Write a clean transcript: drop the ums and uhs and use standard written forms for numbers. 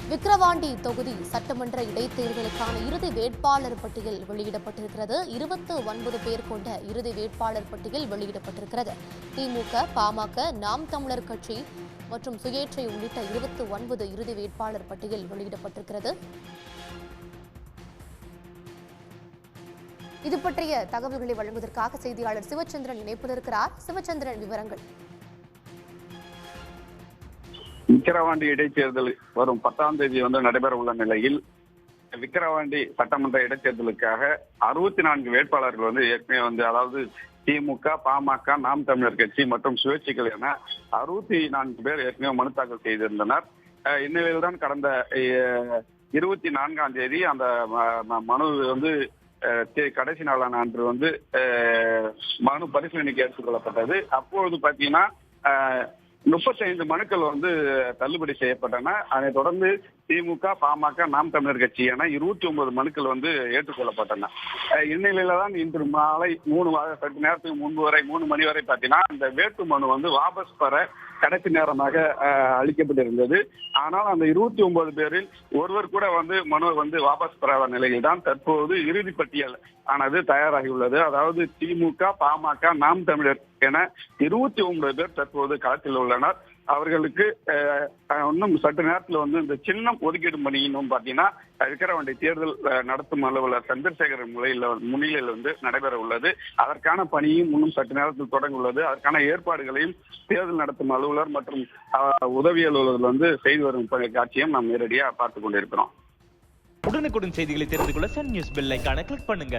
விக்கிரவாண்டி தொகுதி சட்டமன்ற இடைத்தேர்தலுக்கான இறுதி வேட்பாளர் பட்டியல் வெளியிடப்பட்டிருக்கிறது. 29 பேர் கொண்ட இறுதி வேட்பாளர் பட்டியல் வெளியிடப்பட்டிருக்கிறது. திமுக, பாமக, நாம் தமிழர் கட்சி மற்றும் சுயேட்சை உள்ளிட்ட 29 இறுதி வேட்பாளர் பட்டியல் வெளியிடப்பட்டிருக்கிறது. இது பற்றிய தகவல்களை வழங்குவதற்காக செய்தியாளர் சிவச்சந்திரன் இணைப்பில் இருக்கிறார். சிவச்சந்திரன், விவரங்கள். விக்கிரவாண்டி இடைத்தேர்தல் வரும் 10ஆம் தேதி நடைபெற உள்ள நிலையில் விக்கிரவாண்டி சட்டமன்ற இடைத்தேர்தலுக்காக 64 வேட்பாளர்கள் ஏற்கனவே அதாவது திமுக, பாமக, நாம் தமிழர் கட்சி மற்றும் சுயேட்சைகள் என 64 பேர் ஏற்கனவே மனு தாக்கல் செய்திருந்தனர். இந்நிலையில் தான் கடந்த 24ஆம் தேதி அந்த மனு கடைசி நாளான அன்று மனு பரிசீலனைக்கு எடுத்துக் கொள்ளப்பட்டது. அப்பொழுது பாத்தீங்கன்னா 35 மனுக்கள் தள்ளுபடி செய்யப்பட்டன. அதைத் தொடர்ந்து திமுக, பாமக, நாம் தமிழர் கட்சி என 29 மனுக்கள் ஏற்றுக்கொள்ளப்பட்டன. இந்நிலையில தான் இன்று மாலை சற்று நேரத்துக்கு முன்பு வரை 3 மணி வரை பார்த்தீங்கன்னா இந்த வேட்பு மனு வாபஸ் பெற கடைசி நேரமாக அளிக்கப்பட்டிருந்தது. ஆனால் அந்த 29 பேரில் ஒருவர் கூட மனு வாபஸ் பெறாத நிலையில் தான் தற்போது இறுதி பட்டியல் ஆனது தயாராகியுள்ளது. அதாவது திமுக, பாமக, நாம் தமிழர் என 29 பேர் தற்போது களத்தில் உள்ளனர். அவர்களுக்கு இன்னும் சற்று நேரத்தில் இந்த சின்னம் ஒதுக்கீடு பணி பாத்தீங்கன்னா விக்கிரவாண்டி தேர்தல் நடத்தும் அலுவலர் சந்திரசேகர் முன்னிலையில் நடைபெற உள்ளது. அதற்கான பணியும் இன்னும் சற்று நேரத்தில் தொடங்க உள்ளது. அதற்கான ஏற்பாடுகளையும் தேர்தல் நடத்தும் அலுவலர் மற்றும் உதவி அலுவலர்கள் செய்து வரும் காட்சியும் நாம் நேரடியாக பார்த்துக் கொண்டிருக்கிறோம். உடனுக்குடன் செய்திகளை தெரிந்து கொள்ள சன் நியூஸ் பெல் ஐகானை கிளிக் பண்ணுங்க.